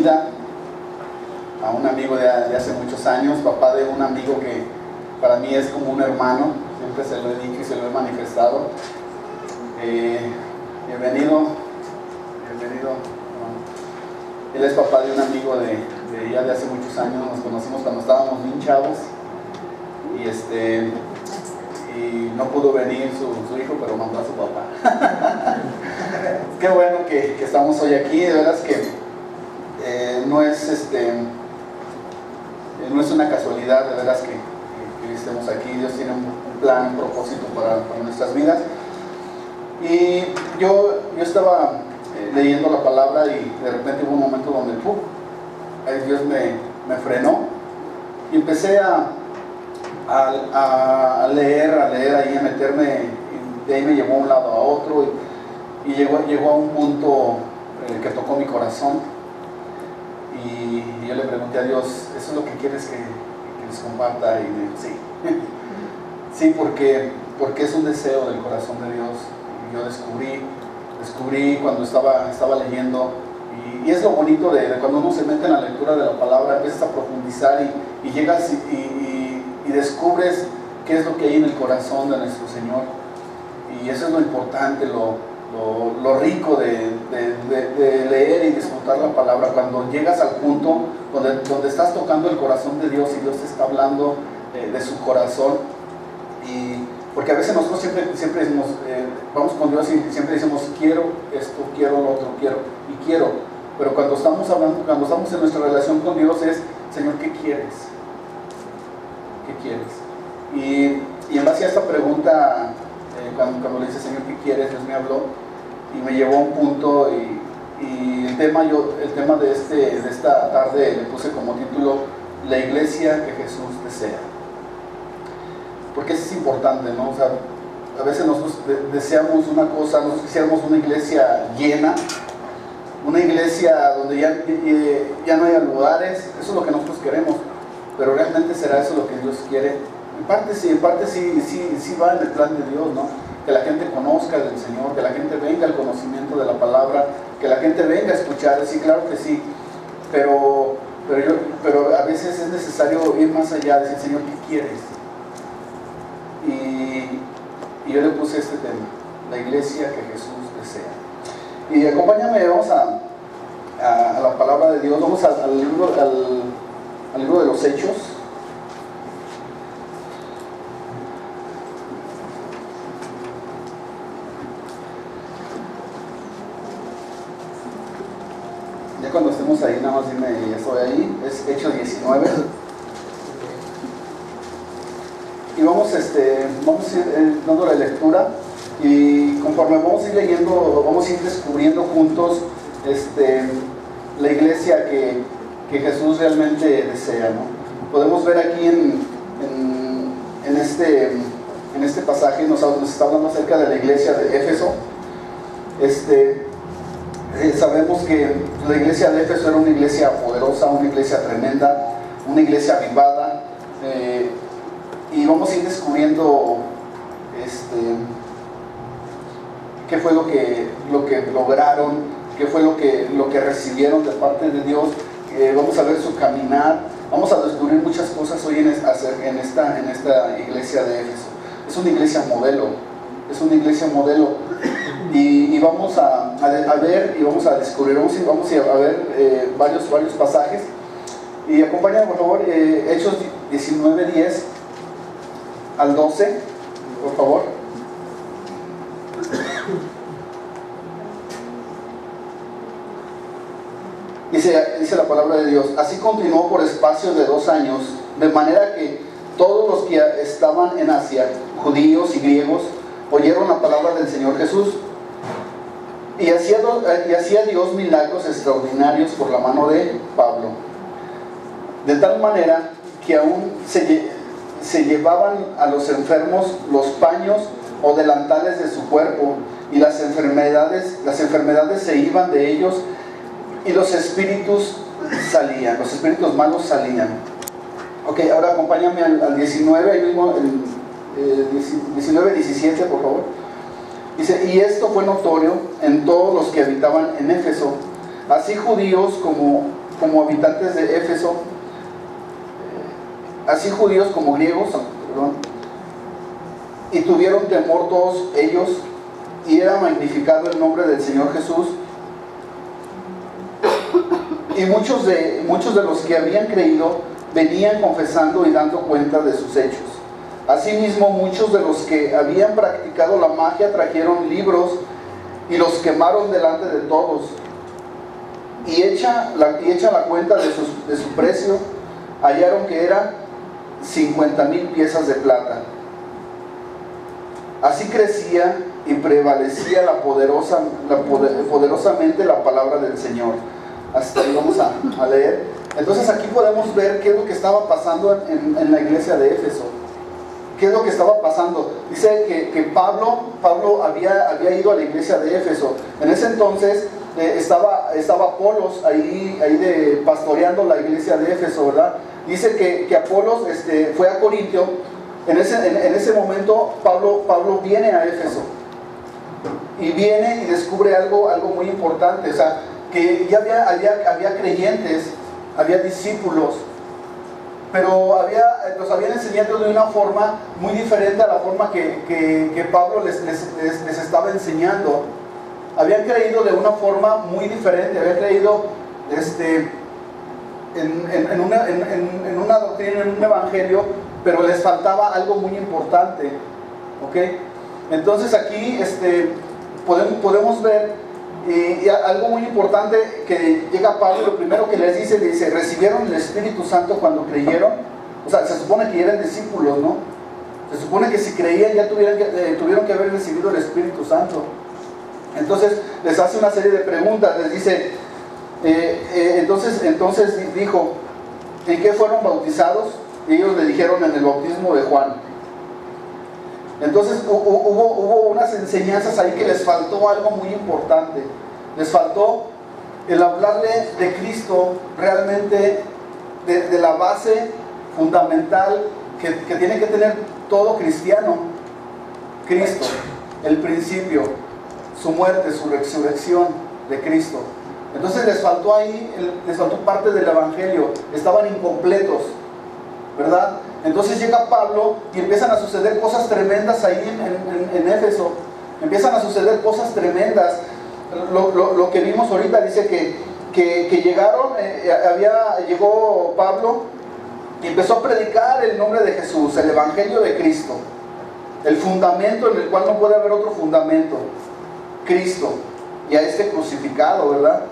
vida a un amigo de hace muchos años, papá de un amigo que para mí es como un hermano, siempre se lo he dicho y se lo he manifestado. Bienvenido. Él es papá de un amigo de ya de hace muchos años, nos conocimos cuando estábamos bien chavos y no pudo venir su hijo, pero mandó a su papá. Qué bueno que estamos hoy aquí, de veras que no es una casualidad, de veras que estemos aquí. Dios tiene un plan, un propósito para nuestras vidas. Y yo estaba leyendo la palabra y de repente hubo un momento donde Dios me frenó y empecé a leer ahí, a meterme, y de ahí me llevó a un lado a otro y llegó a un punto que tocó mi corazón y yo le pregunté a Dios, ¿eso es lo que quieres que les comparta? Y me dijo, sí. Sí, porque es un deseo del corazón de Dios. Y yo descubrí cuando estaba leyendo, y es lo bonito de cuando uno se mete en la lectura de la palabra, empiezas a profundizar y llegas y descubres qué es lo que hay en el corazón de nuestro Señor. Y eso es lo importante, lo rico de leer y disfrutar la palabra, cuando llegas al punto donde estás tocando el corazón de Dios y Dios te está hablando de su corazón. Porque a veces nosotros siempre decimos, vamos con Dios y siempre decimos, quiero esto, quiero lo otro, quiero. Pero cuando estamos en nuestra relación con Dios es, Señor, ¿qué quieres? ¿Qué quieres? Y en base a esta pregunta, cuando le dice, Señor, ¿qué quieres? Dios me habló y me llevó a un punto y el tema de esta tarde le puse como título, la iglesia que Jesús desea. Porque eso es importante, ¿no? O sea, a veces nosotros deseamos una cosa, nosotros quisiéramos una iglesia llena, una iglesia donde ya no haya lugares, eso es lo que nosotros queremos, pero realmente será eso lo que Dios quiere. En parte sí va en el plan de Dios, ¿no? Que la gente conozca del Señor, que la gente venga al conocimiento de la palabra, que la gente venga a escuchar, sí, claro que sí, pero a veces es necesario ir más allá, decir, Señor, ¿qué quieres? Y yo le puse este tema, la iglesia que Jesús desea. Y acompáñame, vamos a la palabra de Dios, vamos al libro de los Hechos. Ya cuando estemos ahí, nada más dime, ya estoy ahí, es Hechos 19. Y vamos a ir dando la lectura y conforme vamos a ir leyendo, vamos a ir descubriendo juntos la iglesia que Jesús realmente desea, ¿no? Podemos ver aquí en este pasaje, nos está hablando acerca de la iglesia de Éfeso. Sabemos que la iglesia de Éfeso era una iglesia poderosa, una iglesia tremenda, una iglesia avivada, y vamos a ir descubriendo qué fue lo que lograron, qué fue lo que recibieron de parte de Dios. Vamos a ver su caminar, vamos a descubrir muchas cosas hoy en esta iglesia de Éfeso. Es una iglesia modelo, y vamos a ver y vamos a descubrir, vamos a ver varios pasajes. Y acompáñame por favor, Hechos 19:10 al 12, por favor. Dice la palabra de Dios: así continuó por espacio de 2 años, de manera que todos los que estaban en Asia, judíos y griegos, oyeron la palabra del Señor Jesús, y hacía Dios milagros extraordinarios por la mano de Pablo, de tal manera que aún se llevaban a los enfermos los paños o delantales de su cuerpo, y las enfermedades se iban de ellos, y los espíritus malos salían. Ok, ahora acompáñame al 19, ahí mismo, 19:17, por favor. Dice: y esto fue notorio en todos los que habitaban en Éfeso, así judíos como como habitantes de Éfeso, así judíos como griegos, perdón, y tuvieron temor todos ellos, y era magnificado el nombre del Señor Jesús. Y muchos de los que habían creído venían confesando y dando cuenta de sus hechos. Asimismo, muchos de los que habían practicado la magia trajeron libros y los quemaron delante de todos. Y hecha la cuenta de su precio, hallaron que era 50,000 piezas de plata. Así crecía y prevalecía poderosamente la palabra del Señor. Hasta ahí vamos a leer. Entonces aquí podemos ver qué es lo que estaba pasando en la iglesia de Éfeso. ¿Qué es lo que estaba pasando? Dice que Pablo había ido a la iglesia de Éfeso. En ese entonces estaba Apolos ahí pastoreando la iglesia de Éfeso, ¿verdad? Dice que Apolos fue a Corintio. En ese momento Pablo viene a Éfeso. Y viene y descubre algo muy importante. O sea, que ya había creyentes, había discípulos, pero los habían enseñado de una forma muy diferente a la forma que Pablo les estaba enseñando. Habían creído de una forma muy diferente, habían creído en una doctrina, en un evangelio, pero les faltaba algo muy importante, ¿ok? Entonces aquí podemos ver algo muy importante que llega Pablo. Lo primero que les dice, recibieron el Espíritu Santo cuando creyeron. O sea, se supone que eran discípulos, ¿no? Se supone que si creían ya tuvieron que haber recibido el Espíritu Santo. Entonces les hace una serie de preguntas. Les dice, entonces dijo, ¿en qué fueron bautizados? Y ellos le dijeron, en el bautismo de Juan. Entonces hubo unas enseñanzas ahí que les faltó algo muy importante. Les faltó el hablarle de Cristo realmente, de la base fundamental que tiene que tener todo cristiano. Cristo, el principio, su muerte, su resurrección de Cristo. Entonces les faltó parte del evangelio. Estaban incompletos, ¿verdad? Entonces llega Pablo y empiezan a suceder cosas tremendas ahí en Éfeso. Empiezan a suceder cosas tremendas. Lo que vimos ahorita dice que llegaron, llegó Pablo y empezó a predicar el nombre de Jesús, el evangelio de Cristo, el fundamento en el cual no puede haber otro fundamento, Cristo, y a crucificado, ¿verdad?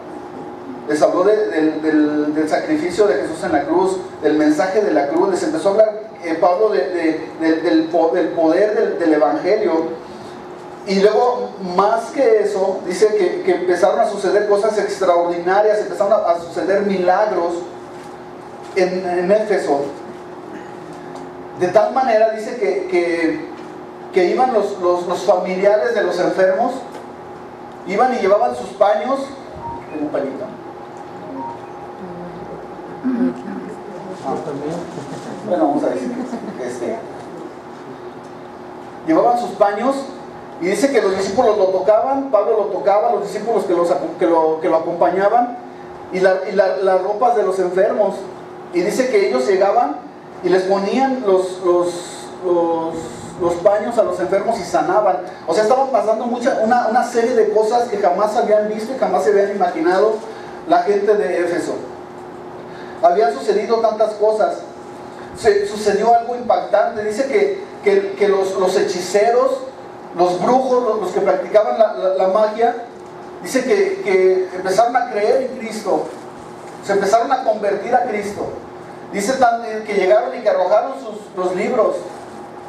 Les habló del sacrificio de Jesús en la cruz, del mensaje de la cruz. Les empezó a hablar Pablo del poder del evangelio. Y luego, más que eso, dice que empezaron a suceder cosas extraordinarias, empezaron a suceder milagros en Éfeso. De tal manera, dice que iban los familiares de los enfermos, iban y llevaban sus paños. ¿Tengo un pañito? Bueno, vamos a decir llevaban sus paños, y dice que los discípulos lo tocaban. Pablo lo tocaba, los discípulos que lo acompañaban, y las ropas de los enfermos. Y dice que ellos llegaban y les ponían los paños a los enfermos y sanaban. O sea, estaban pasando una serie de cosas que jamás habían visto y jamás se habían imaginado la gente de Éfeso. Habían sucedido tantas cosas. Sucedió algo impactante. Dice que los hechiceros, los brujos, los que practicaban la magia, dice que empezaron a creer en Cristo, se empezaron a convertir a Cristo. Dice que llegaron y que arrojaron los libros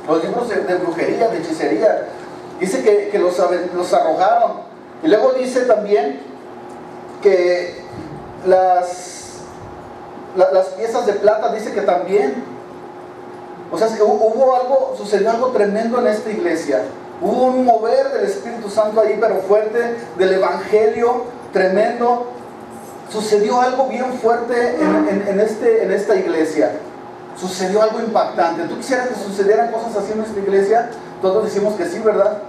de brujería, de hechicería. Dice que los arrojaron. Y luego dice también que las piezas de plata, dice que también. O sea, que sucedió algo tremendo en esta iglesia. Hubo un mover del Espíritu Santo ahí, pero fuerte, del evangelio tremendo. Sucedió algo bien fuerte en esta iglesia. Sucedió algo impactante. ¿Tú quisieras que sucedieran cosas así en nuestra iglesia? Todos decimos que sí, ¿verdad?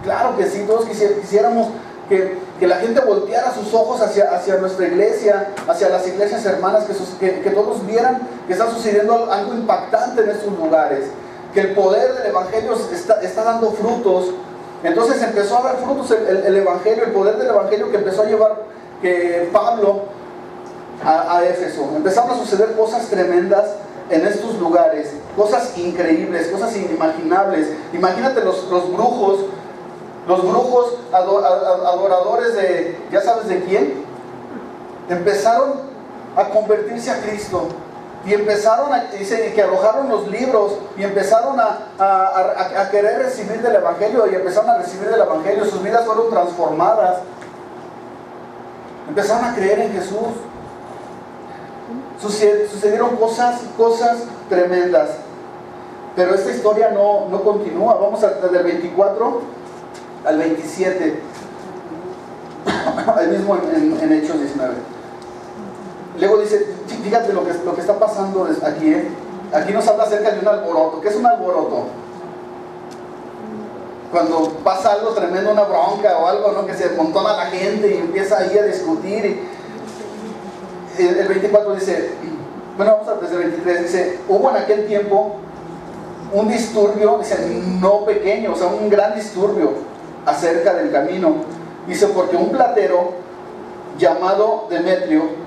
Claro que sí, todos quisiéramos que que la gente volteara sus ojos hacia nuestra iglesia, hacia las iglesias hermanas, que todos vieran que está sucediendo algo impactante en estos lugares, que el poder del Evangelio está dando frutos. Entonces empezó a dar frutos el Evangelio, el poder del Evangelio que empezó a llevar Pablo a Éfeso. Empezaron a suceder cosas tremendas en estos lugares, cosas increíbles, cosas inimaginables. Imagínate los brujos adoradores de, ¿ya sabes de quién? Empezaron a convertirse a Cristo. Y empezaron dice que arrojaron los libros y empezaron a querer recibir del Evangelio, y empezaron a recibir del Evangelio. Sus vidas fueron transformadas. Empezaron a creer en Jesús. Sucedieron cosas tremendas. Pero esta historia no continúa. Vamos desde el 24 al 27. Ahí mismo en Hechos 19. Luego dice, fíjate lo que está pasando aquí. Aquí nos habla acerca de un alboroto. ¿Qué es un alboroto? Cuando pasa algo tremendo, una bronca o algo, ¿no? Que se amontona la gente y empieza ahí a discutir. El 24 dice, bueno, vamos a desde el 23, dice, hubo en aquel tiempo un disturbio, dice, no pequeño, o sea, un gran disturbio acerca del camino. Dice, porque un platero llamado Demetrio,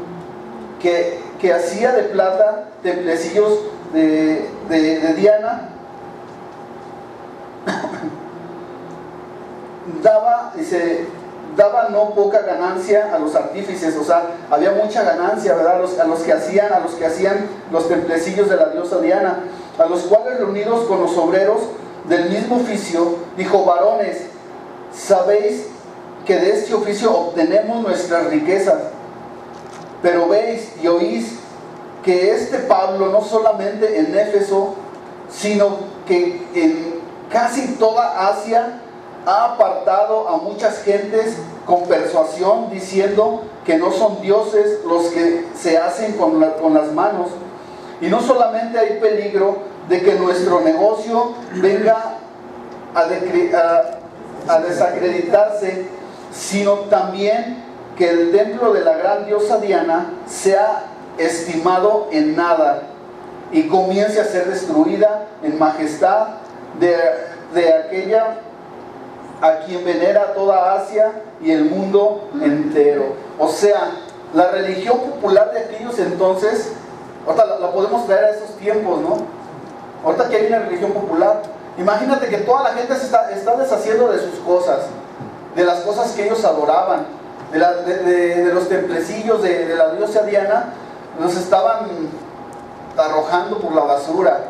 que hacía de plata templecillos de Diana, daba no poca ganancia a los artífices. O sea, había mucha ganancia, ¿verdad? A los que hacían los templecillos de la diosa Diana, a los cuales, reunidos con los obreros del mismo oficio, dijo: varones, sabéis que de este oficio obtenemos nuestras riquezas, pero veis y oís que este Pablo no solamente en Éfeso, sino que en casi toda Asia ha apartado a muchas gentes con persuasión, diciendo que no son dioses los que se hacen con las manos. Y no solamente hay peligro de que nuestro negocio venga a desacreditarse, sino también que el templo de la gran diosa Diana sea estimado en nada y comience a ser destruida en majestad de aquella a quien venera toda Asia y el mundo entero. O sea, la religión popular de aquellos entonces, ahorita la podemos traer a esos tiempos, ¿no? Ahorita que hay una religión popular, imagínate que toda la gente se está deshaciendo de sus cosas, de las cosas que ellos adoraban, de los templecillos de la diosa Diana. Los estaban arrojando por la basura,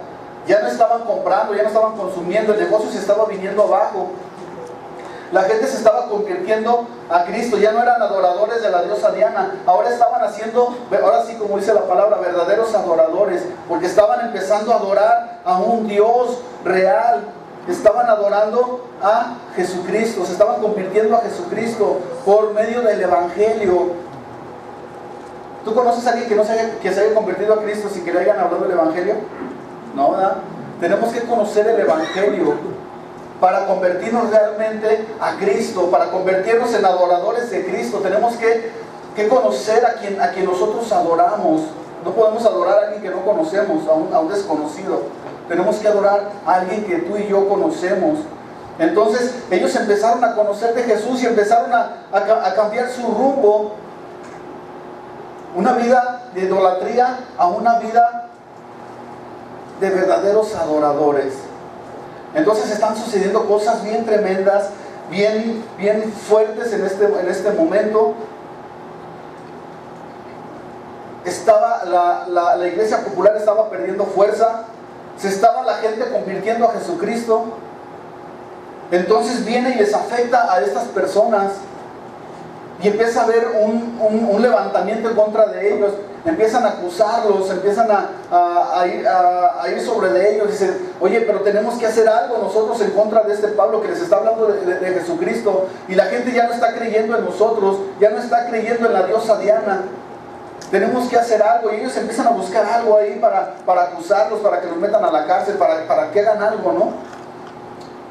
ya no estaban comprando, ya no estaban consumiendo, el negocio se estaba viniendo abajo. La gente se estaba convirtiendo a Cristo, ya no eran adoradores de la diosa Diana, ahora estaban haciendo, ahora sí, como dice la palabra, verdaderos adoradores, porque estaban empezando a adorar a un Dios real. Estaban adorando a Jesucristo, se estaban convirtiendo a Jesucristo por medio del Evangelio. ¿Tú conoces a alguien que se haya convertido a Cristo sin que le hayan hablado del Evangelio? No, ¿verdad? Tenemos que conocer el Evangelio para convertirnos realmente a Cristo, para convertirnos en adoradores de Cristo. Tenemos que conocer a quien nosotros adoramos. No podemos adorar a alguien que no conocemos, a un desconocido. Tenemos que adorar a alguien que tú y yo conocemos. Entonces ellos empezaron a conocer de Jesús y empezaron a cambiar su rumbo. Una vida de idolatría a una vida de verdaderos adoradores. Entonces están sucediendo cosas bien tremendas, bien fuertes en este momento. La iglesia popular estaba perdiendo fuerza, se estaba la gente convirtiendo a Jesucristo. Entonces viene y les afecta a estas personas y empieza a haber un levantamiento en contra de ellos. Empiezan a acusarlos, empiezan a ir sobre de ellos. Dicen: oye, pero tenemos que hacer algo nosotros en contra de este Pablo que les está hablando de Jesucristo. Y la gente ya no está creyendo en nosotros, ya no está creyendo en la diosa Diana. Tenemos que hacer algo. Y ellos empiezan a buscar algo ahí para acusarlos, para que los metan a la cárcel, para que hagan algo, ¿no?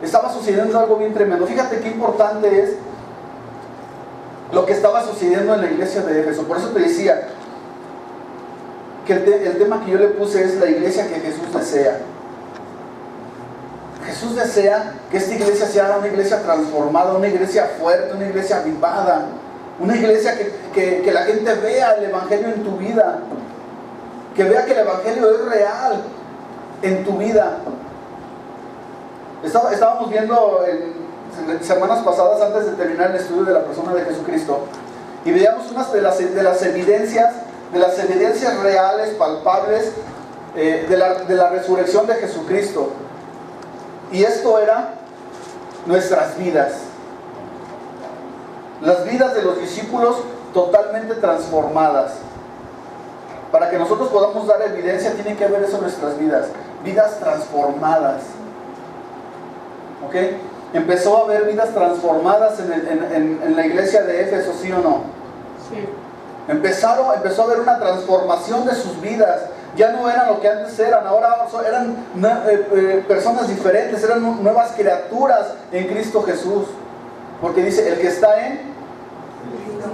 Estaba sucediendo algo bien tremendo. Fíjate qué importante es lo que estaba sucediendo en la iglesia de Éfeso. Por eso te decía que el tema que yo le puse es la iglesia que Jesús desea. Jesús desea que esta iglesia sea una iglesia transformada, una iglesia fuerte, una iglesia avivada, una iglesia que la gente vea el Evangelio en tu vida, que vea que el Evangelio es real en tu vida. Estábamos viendo en semanas pasadas, antes de terminar el estudio de la persona de Jesucristo, y veíamos unas de las evidencias reales, palpables, de la resurrección de Jesucristo. Y esto era nuestras vidas. Las vidas de los discípulos totalmente transformadas. Para que nosotros podamos dar evidencia, tiene que haber eso en nuestras vidas. Vidas transformadas. ¿Ok? Empezó a haber vidas transformadas en la iglesia de Éfeso, ¿sí o no? Sí. Empezó a haber una transformación de sus vidas. Ya no eran lo que antes eran, ahora eran personas diferentes, eran nuevas criaturas en Cristo Jesús. Porque dice, el que está en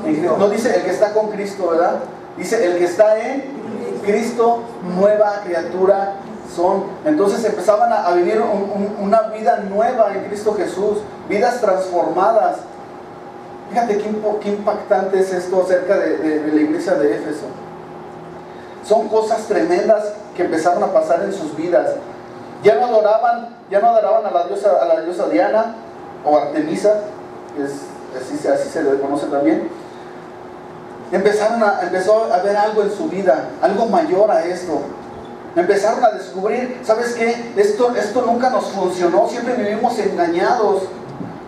Cristo. No dice el que está con Cristo, ¿verdad? Dice, el que está en Cristo, nueva criatura son. Entonces empezaban a vivir una vida nueva en Cristo Jesús, vidas transformadas. Fíjate qué impactante es esto acerca de la iglesia de Éfeso. Son cosas tremendas que empezaron a pasar en sus vidas. Ya no adoraban a la diosa Diana o Artemisa, así se le conoce también. Empezó a ver algo en su vida, algo mayor a esto. Empezaron a descubrir, ¿sabes qué? Esto nunca nos funcionó, siempre vivimos engañados,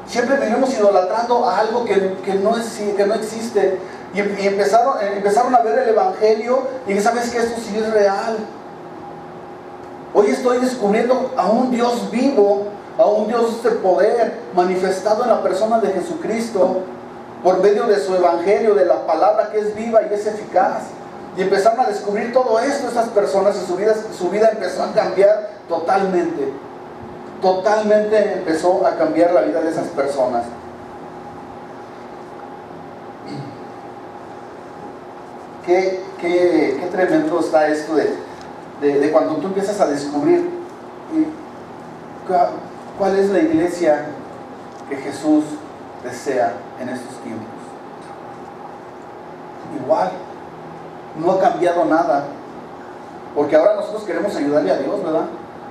siempre vivimos idolatrando a algo que no existe. Y empezaron a ver el Evangelio y ¿sabes qué? Esto sí es real. Hoy estoy descubriendo a un Dios vivo, a un Dios de poder manifestado en la persona de Jesucristo por medio de su Evangelio, de la palabra que es viva y es eficaz. Y empezaron a descubrir todo esto estas personas y su vida empezó a cambiar totalmente. Totalmente empezó a cambiar la vida de esas personas. Qué tremendo está esto de cuando tú empiezas a descubrir cuál es la iglesia que Jesús desea en estos tiempos. Igual, no ha cambiado nada, porque ahora nosotros queremos ayudarle a Dios, ¿verdad?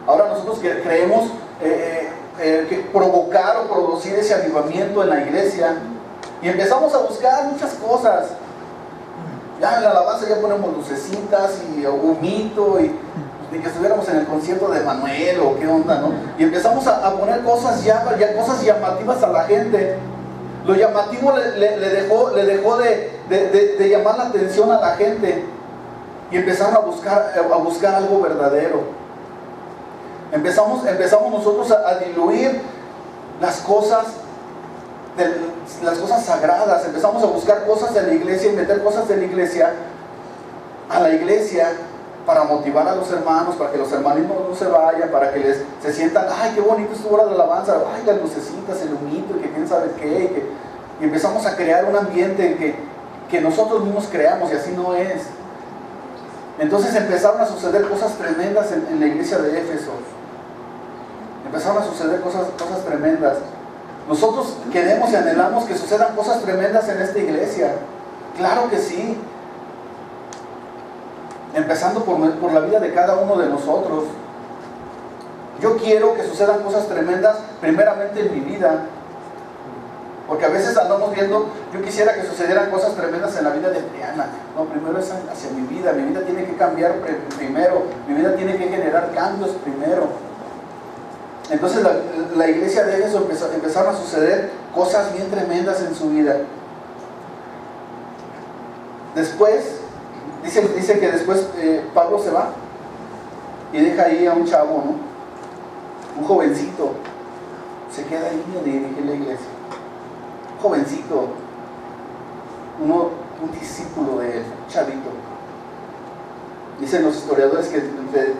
Ahora nosotros creemos que provocar o producir ese avivamiento en la iglesia, y empezamos a buscar muchas cosas. Ya en la alabanza ya ponemos lucecitas y humito y que estuviéramos en el concierto de Manuel o qué onda, ¿no? Y empezamos a poner cosas cosas llamativas a la gente. Lo llamativo le dejó de llamar la atención a la gente y empezaron a buscar algo verdadero. Empezamos nosotros a diluir las cosas sagradas. Empezamos a buscar cosas de la iglesia y meter cosas de la iglesia a la iglesia para motivar a los hermanos, para que los hermanismos no se vayan, para que se sientan, ay, qué bonito estuvo hora de alabanza, ay, las lucecitas, el humito, y que quién sabe qué, y empezamos a crear un ambiente que nosotros mismos creamos, y así no es. Entonces empezaron a suceder cosas tremendas en la iglesia de Éfeso. Empezaron a suceder cosas tremendas. Nosotros queremos y anhelamos que sucedan cosas tremendas en esta iglesia. Claro que sí. Empezando por la vida de cada uno de nosotros. Yo quiero que sucedan cosas tremendas primeramente en mi vida. Porque a veces andamos viendo, yo quisiera que sucedieran cosas tremendas en la vida de Adriana. No, primero es hacia mi vida tiene que cambiar primero, mi vida tiene que generar cambios primero. Entonces la iglesia de Éfeso empezaron a suceder cosas bien tremendas en su vida. Después, dice que después Pablo se va y deja ahí a un chavo, ¿no? Un jovencito. Se queda ahí a dirigir la iglesia. Un jovencito, un discípulo de él, un chavito. Dicen los historiadores que entre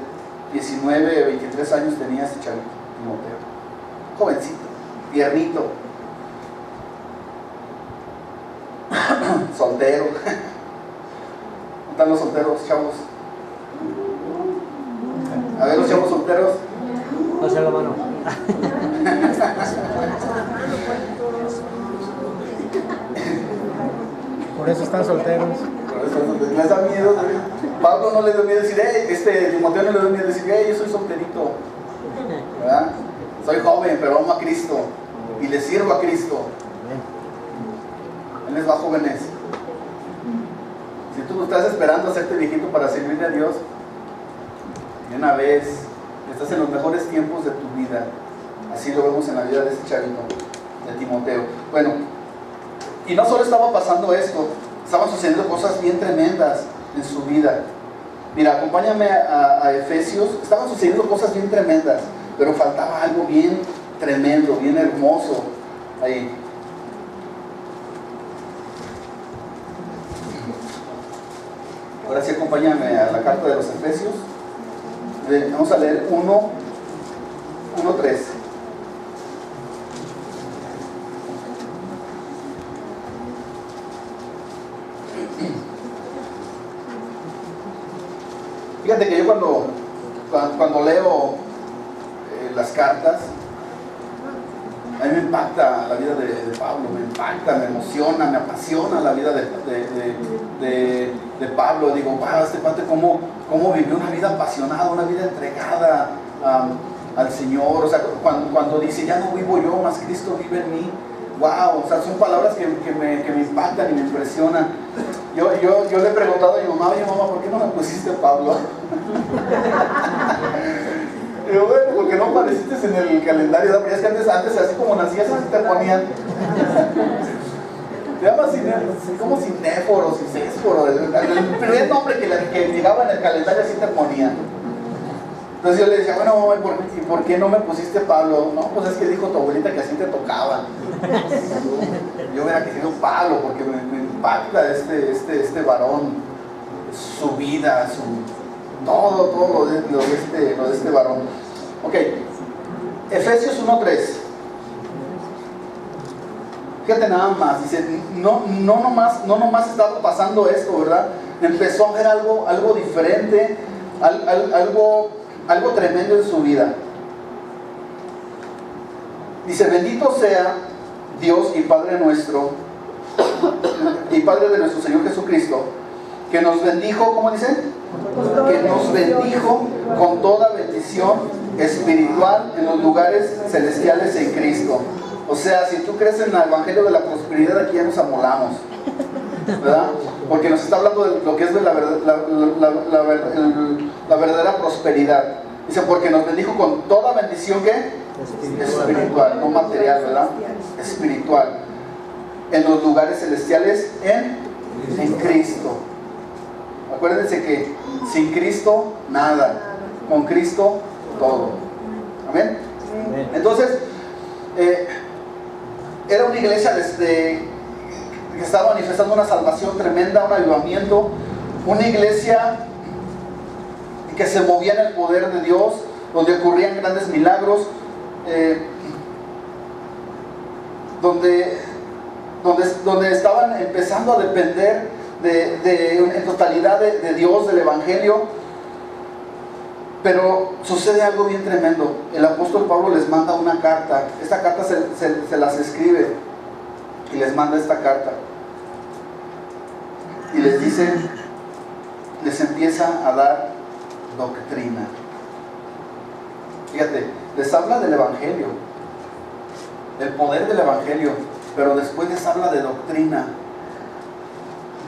19 y 23 años tenía ese chavito. Jovencito, tiernito. soltero. ¿Cómo están los solteros, chavos? A ver, los chavos solteros. Pasa la mano. Por eso están solteros. Por eso les da miedo. Pablo no le dio miedo decir, Timoteo no le dio miedo decir, yo soy solterito, ¿verdad? Soy joven, pero amo a Cristo y le sirvo a Cristo. Él les va, jóvenes. Si tú estás esperando hacerte viejito para servirle a Dios, de una vez, estás en los mejores tiempos de tu vida. Así lo vemos en la vida de este chavito, de Timoteo. Bueno, y no solo estaba pasando esto, estaban sucediendo cosas bien tremendas en su vida. Mira, acompáñame a Efesios. Estaban sucediendo cosas bien tremendas, pero faltaba algo bien tremendo, bien hermoso ahí. Ahora sí, acompáñame a la carta de los Efesios. Vamos a leer 1:3. Fíjate que yo cuando leo las cartas, a mí me impacta la vida de Pablo, me impacta, me emociona, me apasiona la vida de Pablo. Digo, wow, este cuate cómo vivió una vida apasionada, una vida entregada al Señor. O sea, cuando dice, ya no vivo yo, más Cristo vive en mí. Wow, o sea, son palabras que me impactan y me impresionan. Yo le he preguntado a mi mamá, oye mamá, ¿por qué no me pusiste Pablo? Digo, bueno, porque no apareciste en el calendario, ¿no? Pero es que antes así como nacías, así te ponían. Se llama como Cinéforo, Cisésforo, el primer nombre que llegaba en el calendario así te ponían. Entonces yo le decía, bueno mamá, ¿y por qué no me pusiste Pablo? No, pues es que dijo tu abuelita que así te tocaba. Yo hubiera querido Pablo porque me impacta este varón, su vida, todo lo de este varón. Ok, Efesios 1:3. Fíjate nada más, dice, no nomás estaba pasando esto, ¿verdad? Empezó a ver algo diferente, algo tremendo en su vida. Dice, bendito sea Dios y Padre nuestro, y Padre de nuestro Señor Jesucristo, que nos bendijo, ¿cómo dice? Que nos bendijo con toda bendición espiritual en los lugares celestiales en Cristo. O sea, si tú crees en el Evangelio de la prosperidad, aquí ya nos amolamos, ¿verdad? Porque nos está hablando de lo que es de la verdadera prosperidad. Dice, porque nos bendijo con toda bendición, ¿qué? Espiritual, no material, ¿verdad? Espiritual. En los lugares celestiales en Cristo. Acuérdense que sin Cristo, nada. Con Cristo, todo. ¿Amén? Entonces, era una iglesia que estaba manifestando una salvación tremenda, un avivamiento. Una iglesia que se movía en el poder de Dios, donde ocurrían grandes milagros, donde estaban empezando a depender en totalidad de Dios, del Evangelio. Pero sucede algo bien tremendo. El apóstol Pablo les manda una carta. Esta carta se las escribe y les manda esta carta y les dice, les empieza a dar doctrina. Fíjate, les habla del Evangelio, del poder del Evangelio, pero después les habla de doctrina,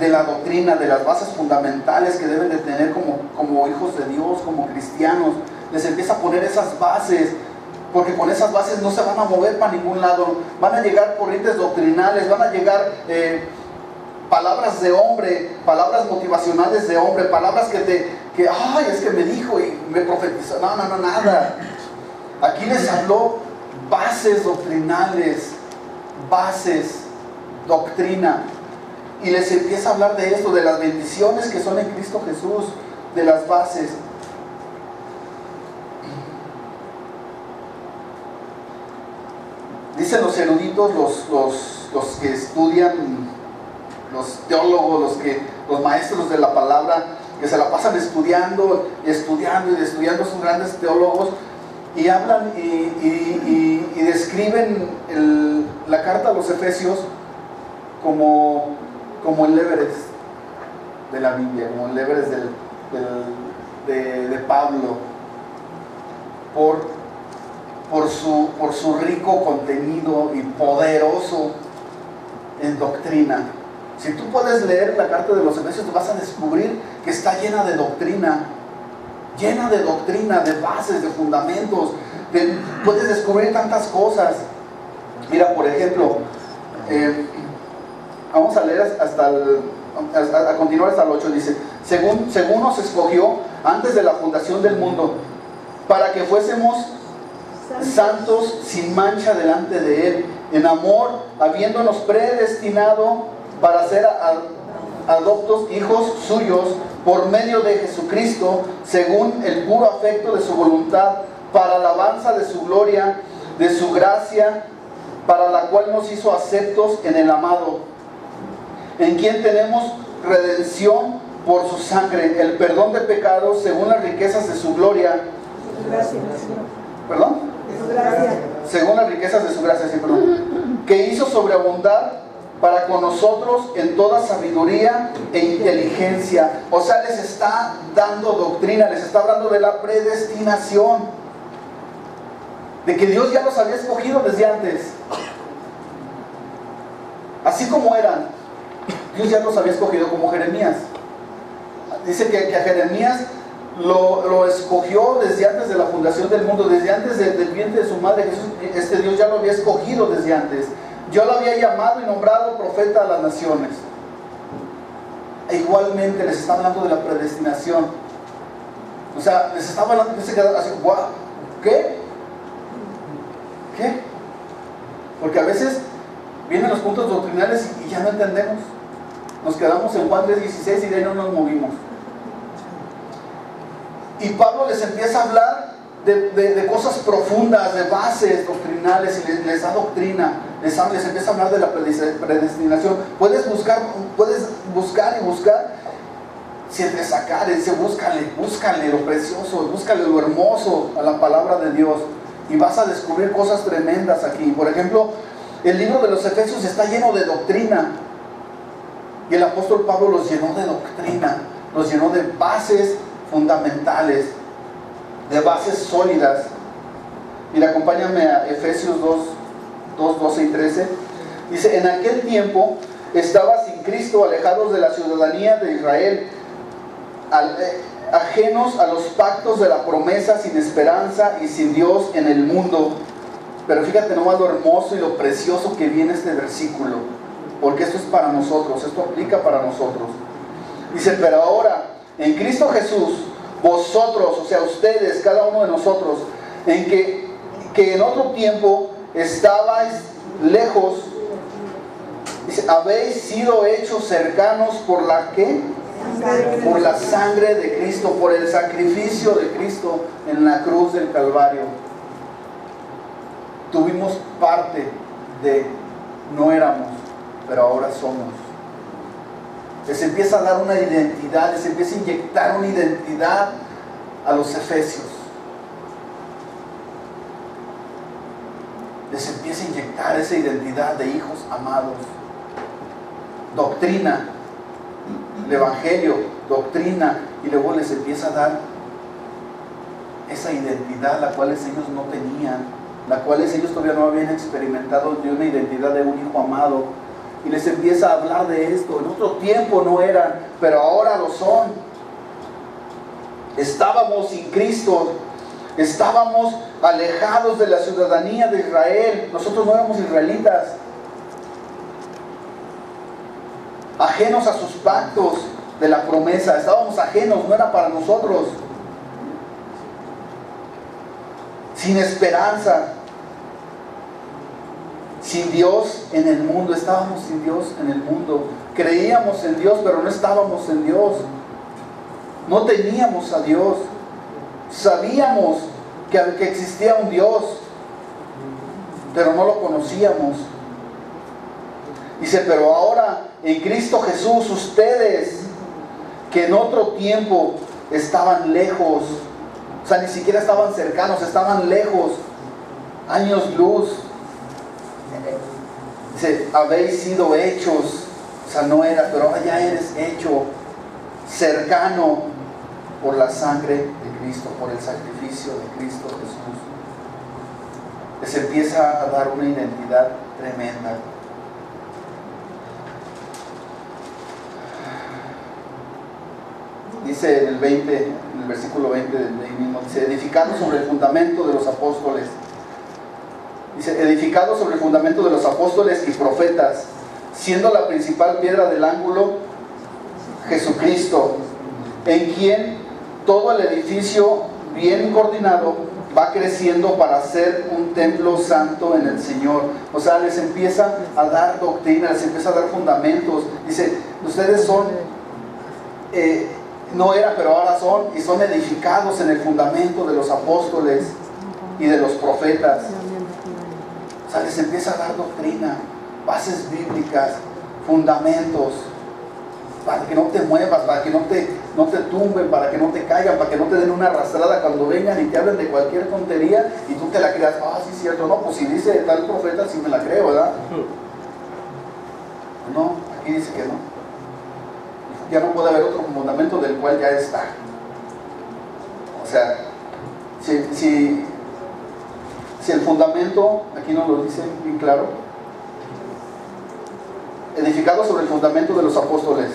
de la doctrina, de las bases fundamentales que deben de tener como hijos de Dios, como cristianos. Les empieza a poner esas bases, porque con esas bases no se van a mover para ningún lado. Van a llegar corrientes doctrinales, van a llegar palabras de hombre, palabras motivacionales de hombre, palabras ay, es que me dijo y me profetizó. No, nada. Aquí les habló bases doctrinales, doctrina. Y les empieza a hablar de esto, de las bendiciones que son en Cristo Jesús, de las bases. Dicen los eruditos, los que estudian los teólogos, los maestros de la palabra, que se la pasan estudiando y estudiando, son grandes teólogos, y hablan y describen la carta a los Efesios como el Everest de la Biblia, como el Everest de Pablo, por su rico contenido y poderoso en doctrina. Si tú puedes leer la carta de los Efesios, te vas a descubrir que está llena de doctrina, de bases, de fundamentos. Puedes descubrir tantas cosas. Mira, por ejemplo, vamos a leer a continuar hasta el 8. Dice: según nos escogió antes de la fundación del mundo, para que fuésemos santos sin mancha delante de Él, en amor, habiéndonos predestinado para ser adoptos hijos suyos por medio de Jesucristo, según el puro afecto de su voluntad, para alabanza de su gloria, de su gracia, para la cual nos hizo aceptos en el amado, en quien tenemos redención por su sangre, el perdón de pecados según las riquezas de su gloria. ¿Perdón? Según las riquezas de su gracia, sí, perdón. Que hizo sobreabundar para con nosotros en toda sabiduría e inteligencia. O sea, les está dando doctrina, les está hablando de la predestinación, de que Dios ya los había escogido desde antes. Así como eran, Dios ya los había escogido, como Jeremías. Dice que a Jeremías lo escogió desde antes de la fundación del mundo, desde antes del vientre de su madre. Jesús, Dios ya lo había escogido desde antes. Yo lo había llamado y nombrado profeta a las naciones. E igualmente les está hablando de la predestinación. O sea, les está hablando, se quedaron así, wow, ¿qué? Porque a veces vienen los puntos doctrinales y ya no entendemos. Nos quedamos en Juan 3:16 y de ahí no nos movimos. Y Pablo les empieza a hablar de cosas profundas, de bases doctrinales, y les da doctrina, les empieza a hablar de la predestinación. Puedes buscar y buscar, siempre sacar, dice, búscale lo precioso, búscale lo hermoso a la palabra de Dios, y vas a descubrir cosas tremendas aquí. Por ejemplo, el libro de los Efesios está lleno de doctrina, y el apóstol Pablo los llenó de doctrina, los llenó de bases fundamentales, de bases sólidas. Y acompáñame a Efesios 2, 12 y 13. Dice: en aquel tiempo estaba sin Cristo, alejados de la ciudadanía de Israel, ajenos a los pactos de la promesa, sin esperanza y sin Dios en el mundo. Pero fíjate nomás lo hermoso y lo precioso que viene este versículo, porque esto es para nosotros, esto aplica para nosotros. Dice: pero ahora, en Cristo Jesús, vosotros, o sea, ustedes, cada uno de nosotros, en que en otro tiempo estabais lejos, dice, habéis sido hechos cercanos por la ¿qué? Por la sangre de Cristo, por el sacrificio de Cristo en la cruz del Calvario. Tuvimos parte de, no éramos, pero ahora somos. Les empieza a dar una identidad, les empieza a inyectar una identidad a los efesios. Les empieza a inyectar esa identidad de hijos amados. Doctrina, el evangelio, doctrina, y luego les empieza a dar esa identidad la cual ellos no tenían, la cual ellos todavía no habían experimentado, de una identidad de un hijo amado. Y les empieza a hablar de esto. En otro tiempo no eran, pero ahora lo son. Estábamos sin Cristo, estábamos alejados de la ciudadanía de Israel. Nosotros no éramos israelitas, ajenos a sus pactos de la promesa. Estábamos ajenos, no era para nosotros. Sin esperanza, sin Dios en el mundo. Estábamos sin Dios en el mundo. Creíamos en Dios, pero no estábamos en Dios. No teníamos a Dios. Sabíamos que existía un Dios, pero no lo conocíamos. Dice, pero ahora en Cristo Jesús ustedes, que en otro tiempo estaban lejos, o sea, ni siquiera estaban cercanos, estaban lejos, años luz. Dice, habéis sido hechos, o sea, no era, pero ahora ya eres hecho cercano por la sangre de Cristo, por el sacrificio de Cristo Jesús. Les empieza a dar una identidad tremenda. Dice en el 20, en el versículo 20 del mismo, dice, edificado sobre el fundamento de los apóstoles. Dice, edificado sobre el fundamento de los apóstoles y profetas, siendo la principal piedra del ángulo Jesucristo, en quien todo el edificio bien coordinado va creciendo para ser un templo santo en el Señor. O sea, les empieza a dar doctrina, les empieza a dar fundamentos. Dice, ustedes son, no eran, pero ahora son, y son edificados en el fundamento de los apóstoles y de los profetas. O sea, les empieza a dar doctrina, bases bíblicas, fundamentos, para que no te muevas, para que no te tumben, para que no te caigan, para que no te den una arrastrada cuando vengan y te hablen de cualquier tontería y tú te la creas. Ah, sí es cierto, no, pues si dice tal profeta, sí me la creo, ¿verdad? No, aquí dice que no. Ya no puede haber otro fundamento del cual ya está. O sea, si el fundamento, aquí nos lo dice bien claro, edificado sobre el fundamento de los apóstoles,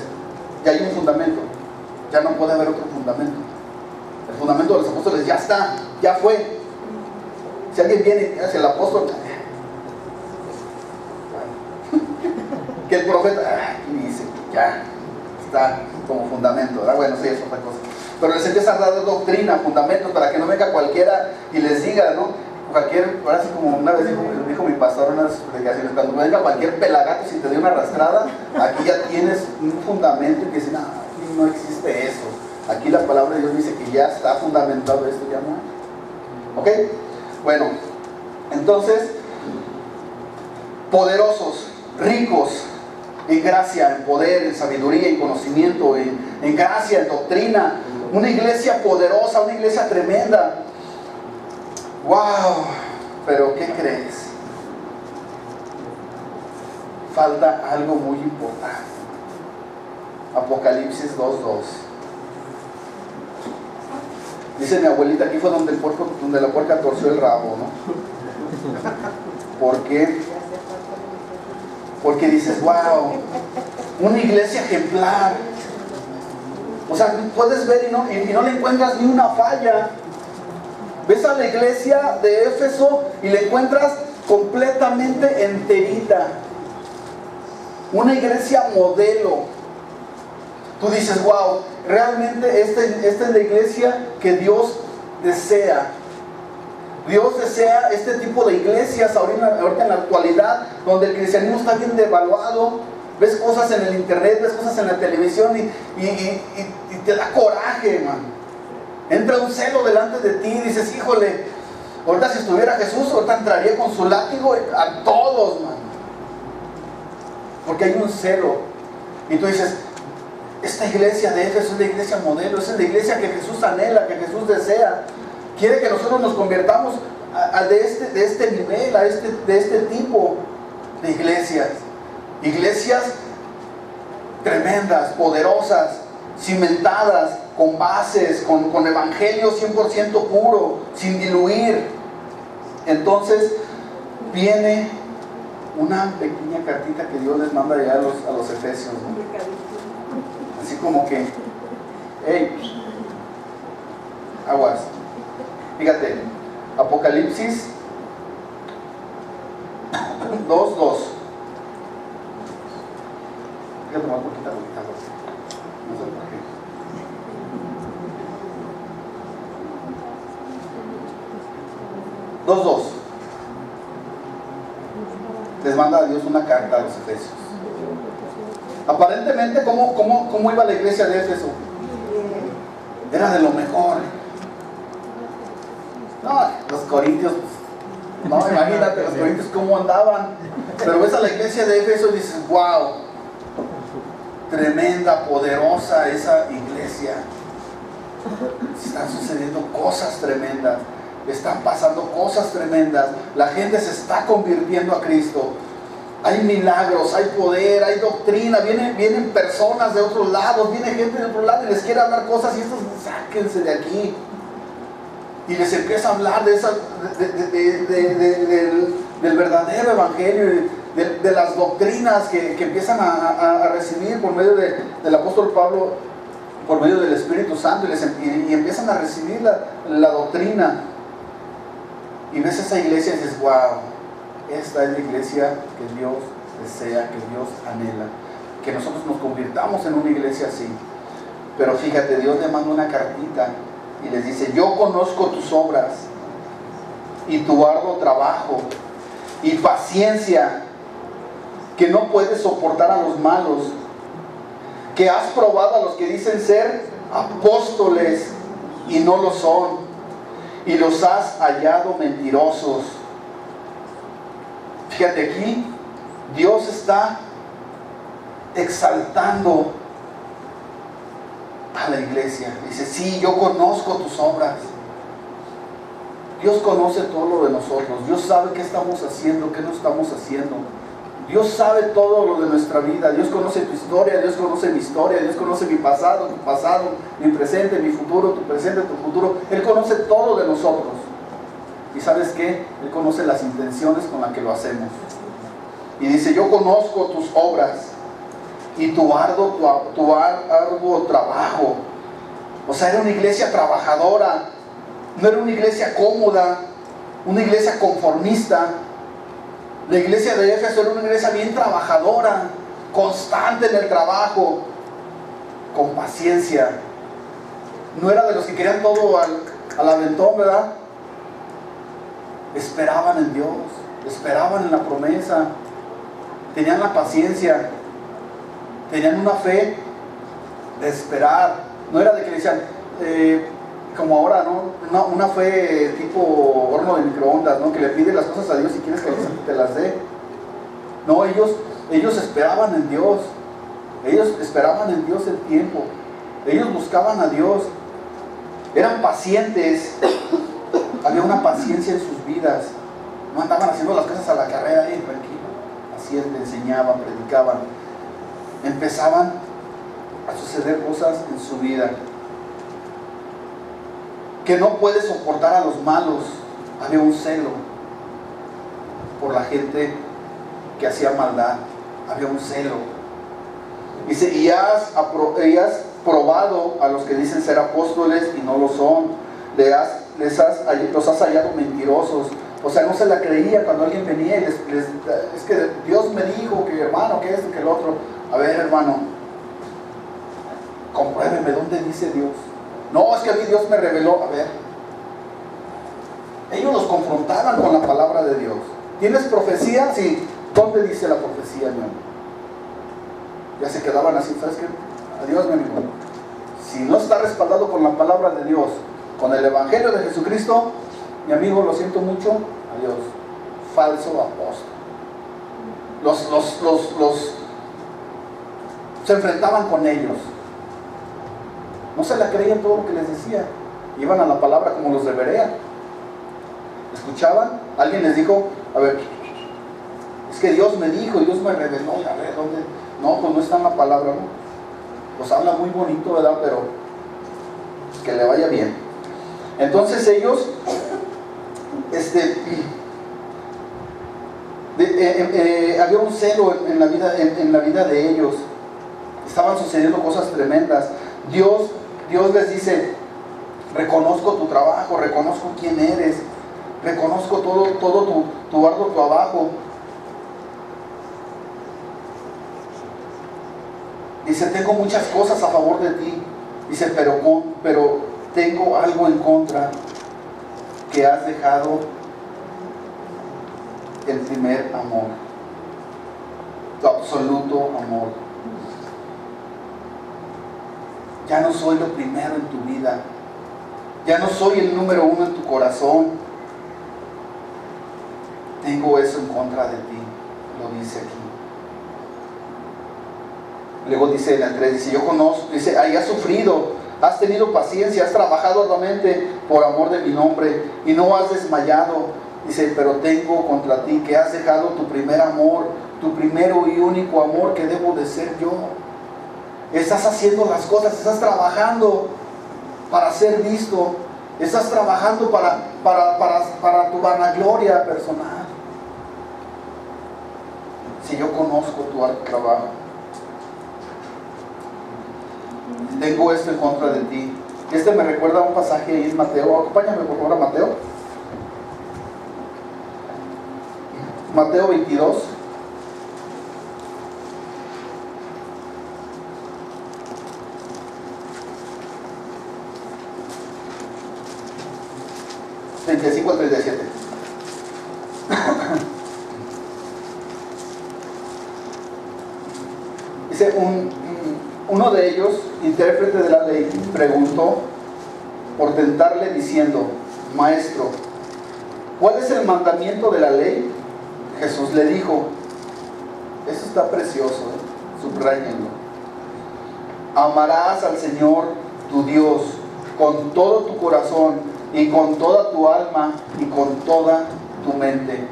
ya hay un fundamento, ya no puede haber otro fundamento. El fundamento de los apóstoles ya está, ya fue. Si alguien viene hacia el apóstol, que el profeta, aquí dice que ya está como fundamento, ¿verdad? Bueno, sí, es otra cosa. Pero les empieza a dar doctrina, fundamentos, para que no venga cualquiera y les diga, ¿no? Ahora sí, como una vez dijo mi pastor en unas predicaciones, cuando venga cualquier pelagato si te dio una arrastrada, aquí ya tienes un fundamento y que dicen, aquí no existe eso. Aquí la palabra de Dios dice que ya está fundamentado esto, ya no hay. ¿Ok? Bueno, entonces, poderosos, ricos en gracia, en poder, en sabiduría, en conocimiento, en gracia, en doctrina. Una iglesia poderosa, una iglesia tremenda. ¡Wow! Pero ¿qué crees? Falta algo muy importante. Apocalipsis 2:2. Dice mi abuelita, aquí fue donde la puerca torció el rabo, ¿no? ¿Por qué? Porque dices, wow, una iglesia ejemplar. O sea, puedes ver y no le encuentras ni una falla. Ves a la iglesia de Éfeso y la encuentras completamente enterita. Una iglesia modelo. Tú dices, wow, realmente esta es la iglesia que Dios desea. Dios desea este tipo de iglesias ahorita en la actualidad, donde el cristianismo está bien devaluado. Ves cosas en el internet, ves cosas en la televisión y te da coraje, man. Entra un celo delante de ti y dices, híjole, ahorita si estuviera Jesús, ahorita entraría con su látigo a todos, man. Porque hay un celo. Y tú dices, esta iglesia de Éfeso es la iglesia modelo, es la iglesia que Jesús anhela, que Jesús desea. Quiere que nosotros nos convirtamos de este nivel, de este tipo de iglesias. Iglesias tremendas, poderosas, cimentadas, con bases, con evangelio 100% puro, sin diluir. Entonces viene una pequeña cartita que Dios les manda ya a los efesios, ¿no? Así como que, hey, aguas. Fíjate, Apocalipsis 2:2. Voy a tomar poquita agüita, no sé por qué. Les manda a Dios una carta a los efesios. Aparentemente, ¿cómo iba la iglesia de Éfeso? Era de lo mejor. No, los corintios, No, imagínate los corintios cómo andaban. Pero ves a la iglesia de Éfeso y dices, wow, tremenda, poderosa esa iglesia. Están sucediendo cosas tremendas. Están pasando cosas tremendas. La gente se está convirtiendo a Cristo. Hay milagros, hay poder, hay doctrina. Vienen personas de otros lados, viene gente de otro lado y les quiere hablar cosas y estos, sáquense de aquí. Y les empieza a hablar de del verdadero evangelio, de las doctrinas que empiezan a recibir por medio del apóstol Pablo, por medio del Espíritu Santo, y empiezan a recibir la doctrina. Y ves esa iglesia y dices, wow, esta es la iglesia que Dios desea, que Dios anhela, que nosotros nos convirtamos en una iglesia así. Pero fíjate, Dios le manda una cartita y les dice, yo conozco tus obras y tu arduo trabajo y paciencia, que no puedes soportar a los malos, que has probado a los que dicen ser apóstoles y no lo son, y los has hallado mentirosos. Fíjate aquí, Dios está exaltando a la iglesia. Dice, sí, yo conozco tus obras. Dios conoce todo lo de nosotros. Dios sabe qué estamos haciendo, qué no estamos haciendo. Dios sabe todo lo de nuestra vida. Dios conoce tu historia, Dios conoce mi historia, Dios conoce mi pasado, tu pasado, mi presente, mi futuro, tu presente, tu futuro. Él conoce todo de nosotros. ¿Y sabes qué? Él conoce las intenciones con las que lo hacemos. Y dice, yo conozco tus obras y tu arduo trabajo. O sea, era una iglesia trabajadora. No era una iglesia cómoda, una iglesia conformista. La iglesia de Éfeso era una iglesia bien trabajadora, constante en el trabajo, con paciencia. No era de los que querían todo al aventón, ¿verdad? Esperaban en Dios, esperaban en la promesa, tenían la paciencia, tenían una fe de esperar. No era de que decían, como ahora, ¿no? Una fe tipo horno de microondas, ¿no? Que le pide las cosas a Dios y quieres que te las dé. No, ellos esperaban en Dios. Ellos esperaban en Dios el tiempo. Ellos buscaban a Dios. Eran pacientes. Había una paciencia en sus vidas. No andaban haciendo las cosas a la carrera, tranquilo. Pacientes, enseñaban, predicaban. Empezaban a suceder cosas en su vida. Que no puede soportar a los malos. Había un celo por la gente que hacía maldad. Había un celo. Dice, y has probado a los que dicen ser apóstoles y no lo son. Los has hallado mentirosos. O sea, no se la creía cuando alguien venía y es que Dios me dijo que hermano, que esto, que el otro. A ver, hermano, compruébeme dónde dice Dios. No, es que a mí Dios me reveló. A ver, ellos los confrontaban con la palabra de Dios. ¿Tienes profecía? Sí. ¿Dónde dice la profecía, mi amigo? Ya se quedaban así, ¿sabes qué? Adiós, mi amigo. Si no está respaldado con la palabra de Dios, con el evangelio de Jesucristo, mi amigo, lo siento mucho, adiós. Falso apóstol. Se enfrentaban con ellos. No se la creían todo lo que les decía. Iban a la palabra como los de Berea. Escuchaban, alguien les dijo, a ver, es que Dios me dijo, Dios me reveló, a ver, ¿dónde? No, pues no está en la palabra, ¿no? Pues habla muy bonito, ¿verdad? Pero que le vaya bien. Entonces ellos, había un celo en la vida de ellos. Estaban sucediendo cosas tremendas. Dios les dice, reconozco tu trabajo, reconozco quién eres, reconozco todo tu arduo trabajo. Dice, tengo muchas cosas a favor de ti. Dice, pero tengo algo en contra, que has dejado el primer amor, tu absoluto amor. Ya no soy lo primero en tu vida. Ya no soy el número uno en tu corazón. tengo eso en contra de ti, lo dice aquí. Luego dice en el 3, dice, yo conozco, dice, ahí has sufrido, has tenido paciencia, has trabajado arduamente por amor de mi nombre y no has desmayado. Dice, pero tengo contra ti que has dejado tu primer amor, tu primero y único amor que debo de ser yo. Estás haciendo las cosas, estás trabajando para ser visto, estás trabajando para tu vanagloria personal. Si yo conozco tu trabajo, tengo esto en contra de ti. Este me recuerda a un pasaje ahí en Mateo. Acompáñame por favor a Mateo. Mateo 22. ...35 al 37. Dice, uno de ellos, intérprete de la ley, preguntó por tentarle diciendo, Maestro, ¿cuál es el mandamiento de la ley? Jesús le dijo, eso está precioso, subráyenlo. Amarás al Señor tu Dios con todo tu corazón y con toda tu alma y con toda tu mente.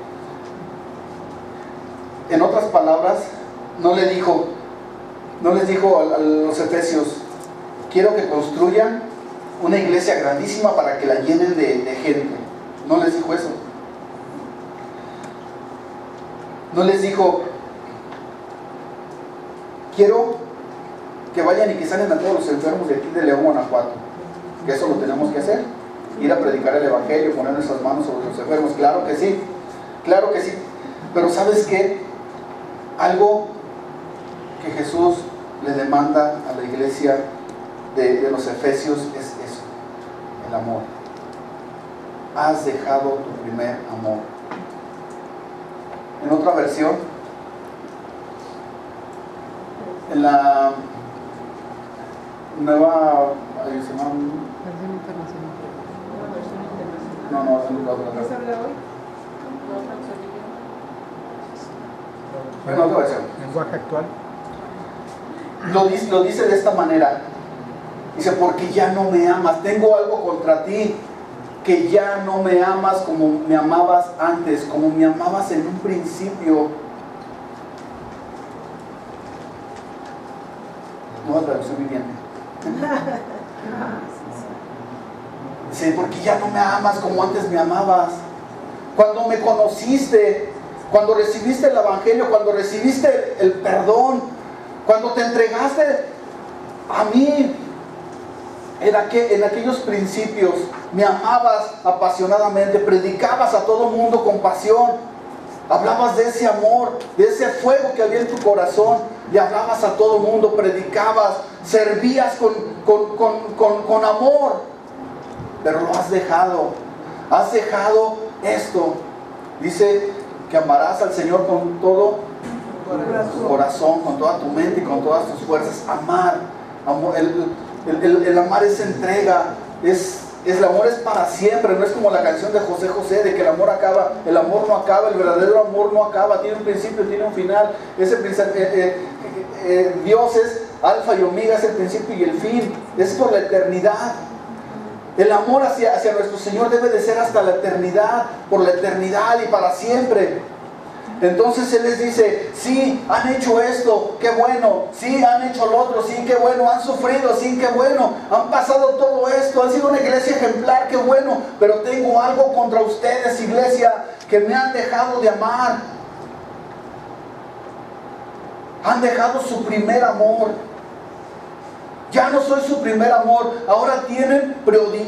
En otras palabras, no les dijo a los efesios, quiero que construyan una iglesia grandísima para que la llenen de gente. No les dijo eso. No les dijo, quiero que vayan y que sanen a todos los enfermos de aquí de León, Guanajuato. Que eso lo tenemos que hacer. Ir a predicar el evangelio, poner nuestras manos sobre los enfermos. Claro que sí, claro que sí. Pero ¿sabes qué? Algo que Jesús le demanda a la iglesia de los efesios es eso, el amor. Has dejado tu primer amor. En otra versión, en la nueva, se llama, no, es la otra. ¿Qué se habla hoy? En otra versión. Lenguaje actual. Lo dice de esta manera. Dice, porque ya no me amas, tengo algo contra ti, que ya no me amas como me amabas antes, como me amabas en un principio. Nueva traducción viviente. Dice, porque ya no me amas como antes me amabas. Cuando me conociste, cuando recibiste el evangelio, cuando recibiste el perdón, cuando te entregaste a mí, en aquellos principios, me amabas apasionadamente, predicabas a todo mundo con pasión, hablabas de ese amor, de ese fuego que había en tu corazón, le hablabas a todo mundo, predicabas, servías con amor, pero lo has dejado esto. Dice que amarás al Señor con todo tu corazón, con toda tu mente y con todas tus fuerzas. Amor, el amar es entrega, el amor es para siempre. No es como la canción de José José de que el amor acaba. El amor no acaba, el verdadero amor no acaba, tiene un principio, tiene un final. Dios es alfa y omega, es el principio y el fin, es por la eternidad. El amor hacia nuestro Señor debe de ser hasta la eternidad, por la eternidad y para siempre. Entonces Él les dice, sí, han hecho esto, qué bueno, sí, han hecho lo otro, sí, qué bueno, han sufrido, sí, qué bueno, han pasado todo esto, han sido una iglesia ejemplar, qué bueno, pero tengo algo contra ustedes, iglesia, que me han dejado de amar. Han dejado su primer amor. Ya no soy su primer amor, ahora tienen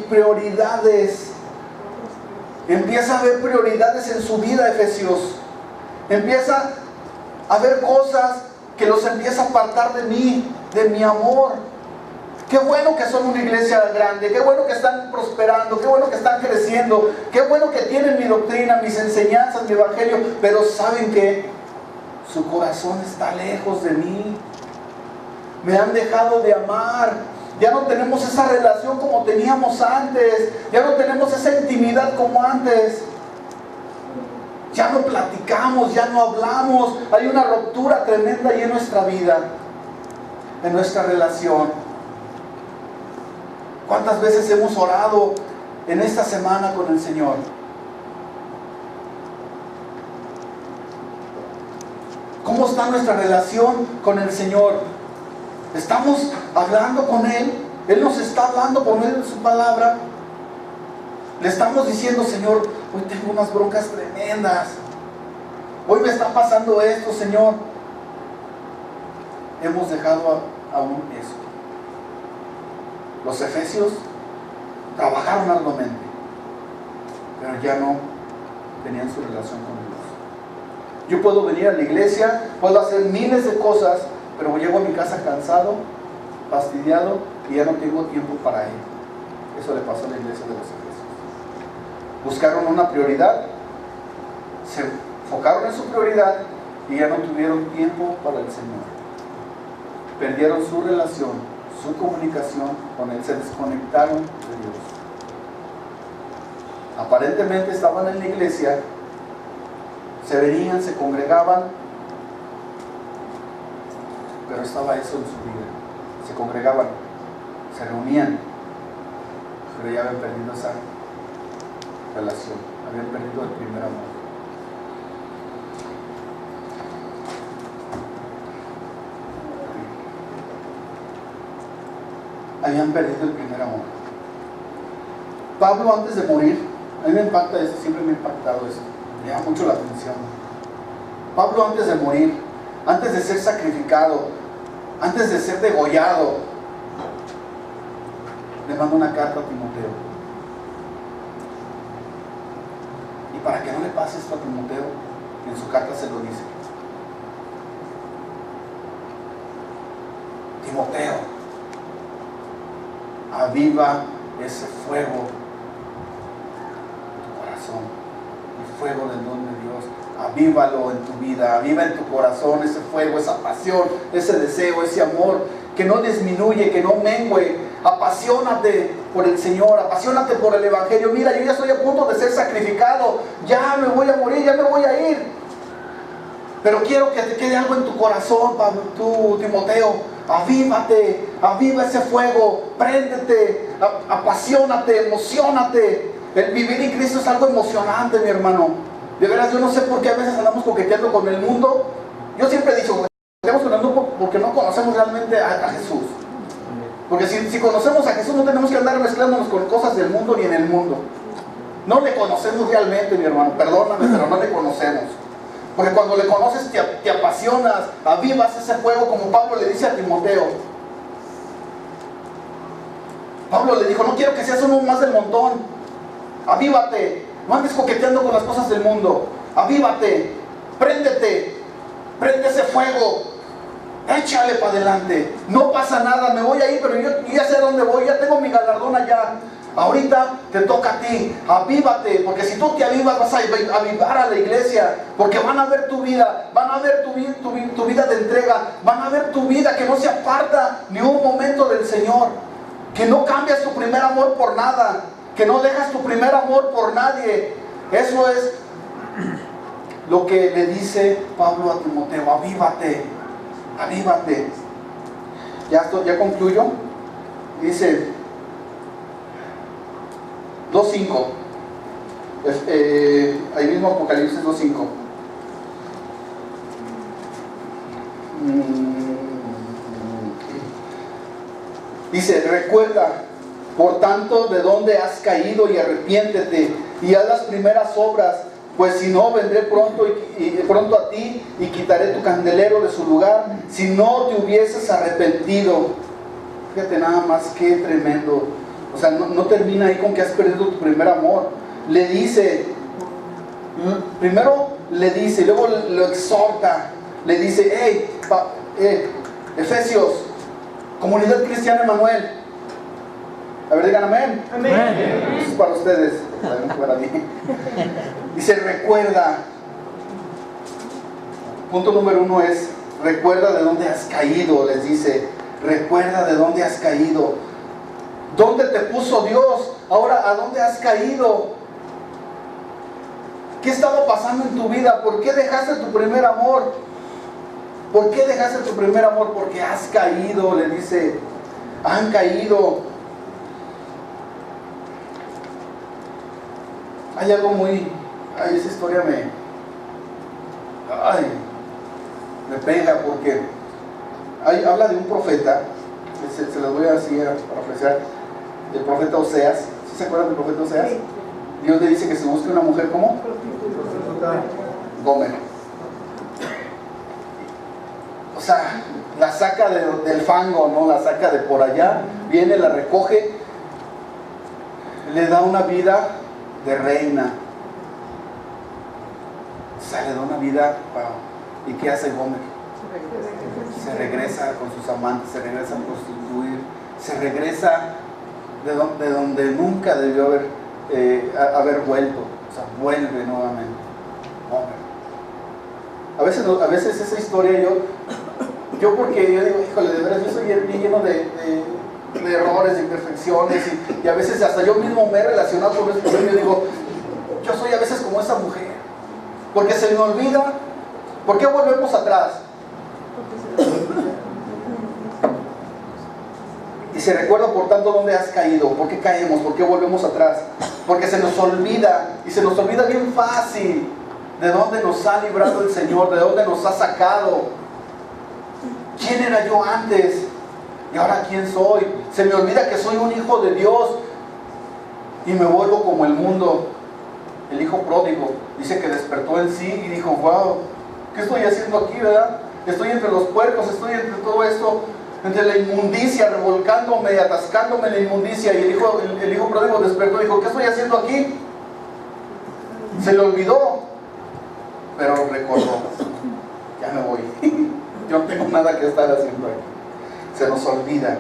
prioridades. Empieza a haber prioridades en su vida, Efesios. Empieza a ver cosas que los empieza a apartar de mí, de mi amor. Qué bueno que son una iglesia grande, qué bueno que están prosperando, qué bueno que están creciendo, qué bueno que tienen mi doctrina, mis enseñanzas, mi evangelio, pero ¿saben qué? Su corazón está lejos de mí. Me han dejado de amar. Ya no tenemos esa relación como teníamos antes. Ya no tenemos esa intimidad como antes. Ya no platicamos, ya no hablamos. Hay una ruptura tremenda ahí en nuestra vida, en nuestra relación. ¿Cuántas veces hemos orado en esta semana con el Señor? ¿Cómo está nuestra relación con el Señor? ¿Estamos hablando con Él? Él nos está hablando por medio de su palabra. Le estamos diciendo: Señor, hoy tengo unas broncas tremendas. Hoy me está pasando esto, Señor. Hemos dejado aún eso. Los efesios trabajaron arduamente, pero ya no tenían su relación con Dios. Yo puedo venir a la iglesia, puedo hacer miles de cosas, pero llego a mi casa cansado, fastidiado, y ya no tengo tiempo para Él. Eso le pasó a la iglesia de los efesios. Buscaron una prioridad, se enfocaron en su prioridad y ya no tuvieron tiempo para el Señor. Perdieron su relación, su comunicación con Él, se desconectaron de Dios. Aparentemente estaban en la iglesia, se venían, se congregaban, pero estaba eso en su vida. Se congregaban, se reunían, pero ya habían perdido esa relación, habían perdido el primer amor. Habían perdido el primer amor. Pablo, antes de morir, a mí me impacta esto, siempre me ha impactado esto, me llama mucho la atención. Pablo, antes de morir, antes de ser sacrificado, antes de ser degollado, le manda una carta a Timoteo. Y para que no le pase esto a Timoteo, en su carta se lo dice: Timoteo, aviva ese fuego en tu corazón, el fuego del don de Dios. Avívalo en tu vida, aviva en tu corazón ese fuego, esa pasión, ese deseo, ese amor, que no disminuye, que no mengue. Apasionate por el Señor, apasionate por el Evangelio. Mira, yo ya estoy a punto de ser sacrificado, ya me voy a morir, ya me voy a ir, pero quiero que te quede algo en tu corazón, Pablo, tú, Timoteo. Avívate, aviva ese fuego, préndete, apasionate, emocionate. El vivir en Cristo es algo emocionante, mi hermano. De veras, yo no sé por qué a veces andamos coqueteando con el mundo. Yo siempre he dicho, coqueteamos con el mundo porque no conocemos realmente a Jesús. Porque si conocemos a Jesús, no tenemos que andar mezclándonos con cosas del mundo ni en el mundo. No le conocemos realmente, mi hermano, perdóname, pero no le conocemos. Porque cuando le conoces te apasionas, avivas ese fuego, como Pablo le dice a Timoteo. Pablo le dijo: no quiero que seas uno más del montón. Avívate, no andes coqueteando con las cosas del mundo. Avívate, préndete, prende ese fuego, échale para adelante. No pasa nada, me voy a ir, pero yo ya sé a dónde voy, ya tengo mi galardón allá. Ahorita te toca a ti, avívate, porque si tú te avivas vas a avivar a la iglesia, porque van a ver tu vida, van a ver tu vida de entrega, van a ver tu vida que no se aparta ni un momento del Señor, que no cambias tu primer amor por nada, que no dejas tu primer amor por nadie. Eso es lo que le dice Pablo a Timoteo: avívate, avívate. Ya concluyo. Dice 2.5, ahí mismo Apocalipsis 2.5. Dice: recuerda, por tanto, de dónde has caído, y arrepiéntete y haz las primeras obras, pues si no, vendré pronto a ti y quitaré tu candelero de su lugar, si no te hubieses arrepentido. Fíjate nada más qué tremendo. O sea, no termina ahí con que has perdido tu primer amor. Le dice, primero le dice, luego lo exhorta. Le dice: hey, Efesios, Comunidad Cristiana Emanuel. A ver, digan amén. Amén. Eso es para ustedes, también para mí. Dice: recuerda. Punto número 1 es: recuerda de dónde has caído. Les dice: recuerda de dónde has caído. ¿Dónde te puso Dios? Ahora, ¿a dónde has caído? ¿Qué estaba pasando en tu vida? ¿Por qué dejaste tu primer amor? ¿Por qué dejaste tu primer amor? Porque has caído, le dice. Han caído. Hay algo muy... Ay, esa historia me pega porque habla de un profeta. Se los voy a decir para ofrecer. El profeta Oseas. ¿Sí se acuerdan del profeta Oseas? Sí. Dios le dice que se busque una mujer como Gomer. O sea, la saca del fango, ¿no? La saca de por allá, viene, la recoge, le da una vida de reina. O sea, le da una vida, wow. ¿Y qué hace Gomer? Se regresa con sus amantes, se regresa a prostituir, se regresa de donde nunca debió haber vuelto. O sea, vuelve nuevamente. A veces esa historia yo porque yo digo, híjole, de veras, yo soy bien lleno de errores, de imperfecciones, y a veces hasta yo mismo me he relacionado con esto. Yo digo, yo soy a veces como esa mujer, porque se me olvida. ¿Por qué volvemos atrás? Y se recuerda, por tanto, dónde has caído. ¿Por qué caemos? ¿Por qué volvemos atrás? Porque se nos olvida, y se nos olvida bien fácil de dónde nos ha librado el Señor, de dónde nos ha sacado. ¿Quién era yo antes? ¿Y ahora quién soy? Se me olvida que soy un hijo de Dios y me vuelvo como el mundo. El hijo pródigo dice que despertó en sí y dijo, wow, ¿qué estoy haciendo aquí, verdad? Estoy entre los puercos, estoy entre todo esto, entre la inmundicia, revolcándome, atascándome en la inmundicia. Y el hijo pródigo despertó y dijo, ¿qué estoy haciendo aquí? Se le olvidó, pero recordó, ya me voy. Yo no tengo nada que estar haciendo aquí. Se nos olvida.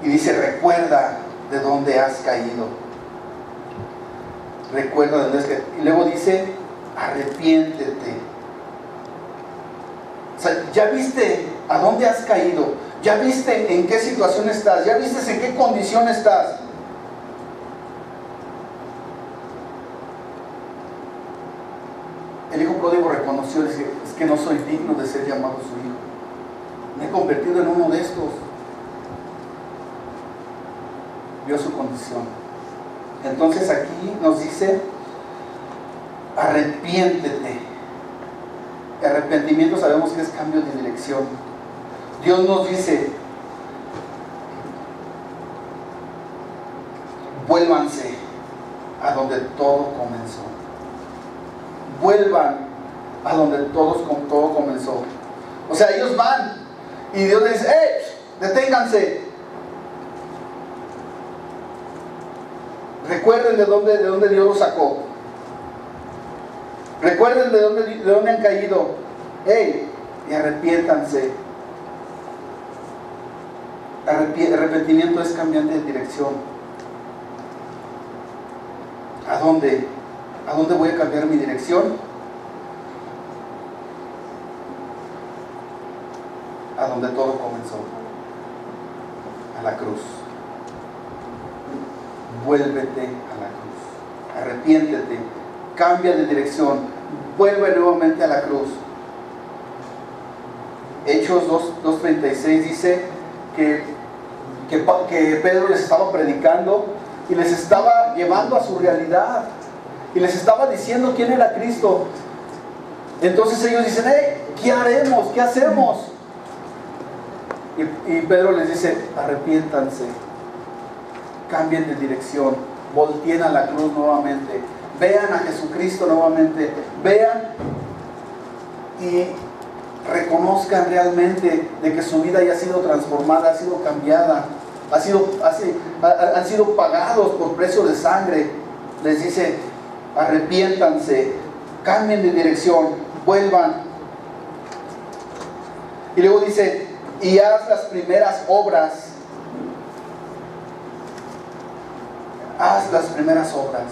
Y dice, recuerda de dónde has caído. Recuerda de dónde has caído. Y luego dice, arrepiéntete. O sea, ya viste a dónde has caído. Ya viste en qué situación estás. Ya viste en qué condición estás. El hijo pródigo reconoció y dice, es que no soy digno de ser llamado su hijo. Me he convertido en uno de estos. Vio su condición. Entonces aquí nos dice, arrepiéntete. Arrepentimiento sabemos que es cambio de dirección. Dios nos dice, vuélvanse a donde todo comenzó. Vuelvan a donde todo comenzó. O sea, ellos van y Dios les dice, ¡hey! Deténganse. Recuerden de dónde Dios los sacó. Recuerden de dónde han caído. ¡Hey! Y arrepiéntanse. Arrepentimiento es cambiar de dirección. ¿A dónde? ¿A dónde voy a cambiar mi dirección? A donde todo comenzó. A la cruz. Vuélvete a la cruz. Arrepiéntete. Cambia de dirección. Vuelve nuevamente a la cruz. Hechos 2:36 dice que Pedro les estaba predicando y les estaba llevando a su realidad. Y les estaba diciendo quién era Cristo. Entonces ellos dicen, hey, ¿qué haremos? ¿Qué hacemos? Y Pedro les dice, arrepiéntanse, cambien de dirección, volteen a la cruz nuevamente, vean a Jesucristo nuevamente, vean y reconozcan realmente de que su vida ya ha sido transformada, ha sido cambiada, han sido pagados por precio de sangre. Les dice, arrepiéntanse, cambien de dirección, vuelvan. Y luego dice, y haz las primeras obras. Haz las primeras obras.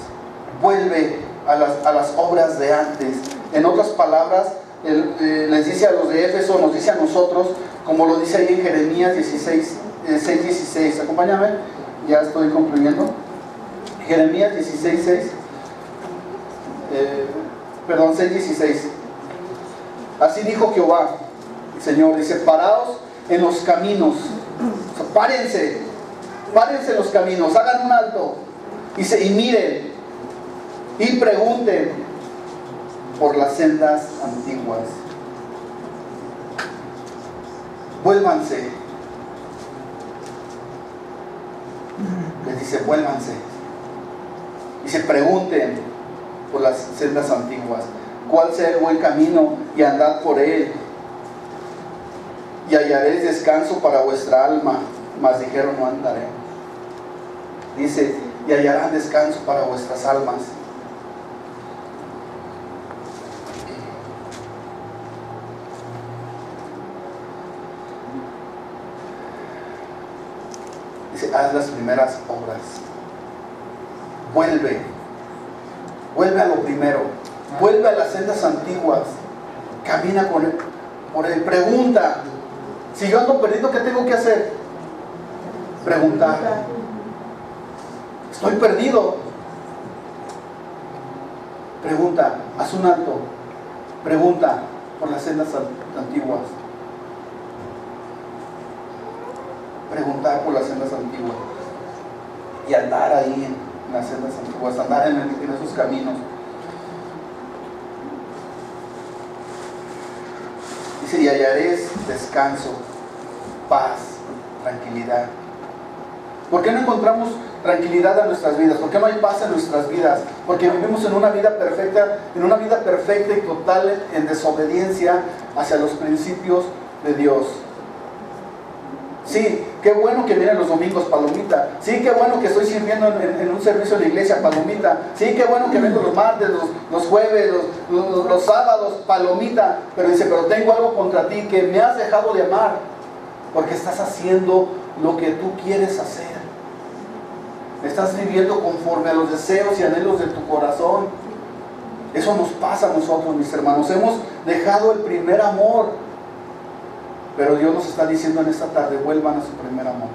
Vuelve a las obras de antes. En otras palabras, les dice a los de Éfeso, nos dice a nosotros, como lo dice ahí en Jeremías 6:16. Acompáñame, ya estoy concluyendo. Jeremías 16:6. 6:16. Así dijo Jehová, el Señor, dice, paraos en los caminos. O sea, párense en los caminos, hagan un alto. Dice, y miren, y pregunten por las sendas antiguas. Vuélvanse. Les dice, vuélvanse. Y se pregunten por las sendas antiguas, cuál sea el buen camino, y andad por él, y hallaréis descanso para vuestra alma. Mas dijeron, no andaré. Dice, y hallarán descanso para vuestras almas. Dice, haz las primeras obras. Vuelve a lo primero, vuelve a las sendas antiguas, camina por él, pregunta. Si yo ando perdido, ¿qué tengo que hacer? Preguntar. Estoy perdido. Pregunta, haz un alto, pregunta por las sendas antiguas. Preguntar por las sendas antiguas y andar ahí en las sendas antiguas, andar en esos caminos. Dice, y hallaréis descanso, paz, tranquilidad. ¿Por qué no encontramos tranquilidad en nuestras vidas? ¿Por qué no hay paz en nuestras vidas? Porque vivimos en una vida perfecta y total en desobediencia hacia los principios de Dios. Sí, qué bueno que vienen los domingos, palomita. Sí, qué bueno que estoy sirviendo en un servicio en la iglesia, palomita. Sí, qué bueno que vengo los martes, los jueves, los sábados, palomita. Pero dice, pero tengo algo contra ti, que me has dejado de amar, porque estás haciendo lo que tú quieres hacer. Estás viviendo conforme a los deseos y anhelos de tu corazón. Eso nos pasa a nosotros, mis hermanos. Hemos dejado el primer amor. Pero Dios nos está diciendo en esta tarde, vuelvan a su primer amor.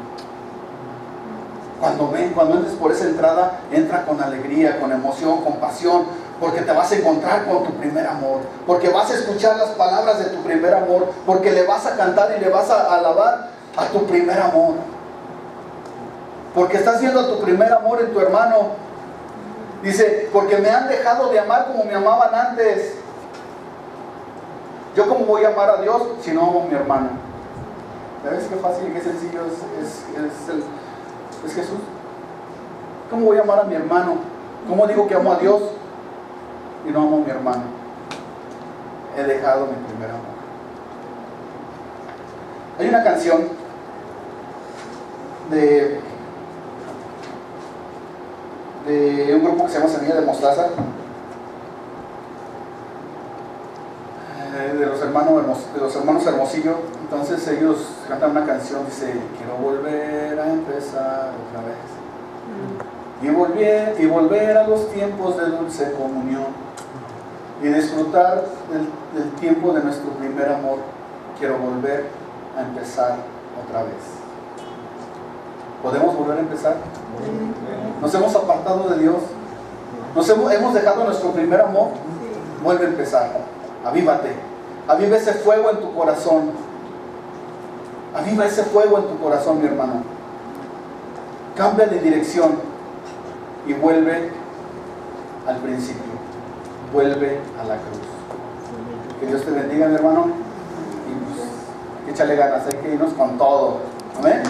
Cuando entres por esa entrada, entra con alegría, con emoción, con pasión, porque te vas a encontrar con tu primer amor, porque vas a escuchar las palabras de tu primer amor, porque le vas a cantar y le vas a alabar a tu primer amor, porque estás viendo a tu primer amor en tu hermano. Dice, porque me han dejado de amar como me amaban antes. ¿Yo cómo voy a amar a Dios si no amo a mi hermano? ¿Sabes qué fácil y qué sencillo es Jesús? ¿Cómo voy a amar a mi hermano? ¿Cómo digo que amo a Dios y no amo a mi hermano? He dejado mi primer amor. Hay una canción de un grupo que se llama Semilla de Mostaza, de los hermanos Hermosillo. Entonces ellos cantan una canción, dice, quiero volver a empezar otra vez, y volver a los tiempos de dulce comunión, y disfrutar del tiempo de nuestro primer amor. Quiero volver a empezar otra vez. ¿Podemos volver a empezar? Nos hemos apartado de Dios, hemos dejado nuestro primer amor. Vuelve a empezar. Avívate, aviva ese fuego en tu corazón. Aviva ese fuego en tu corazón, mi hermano. Cambia de dirección y vuelve al principio. Vuelve a la cruz. Que Dios te bendiga, mi hermano. Y pues, échale ganas, hay que irnos con todo. Amén.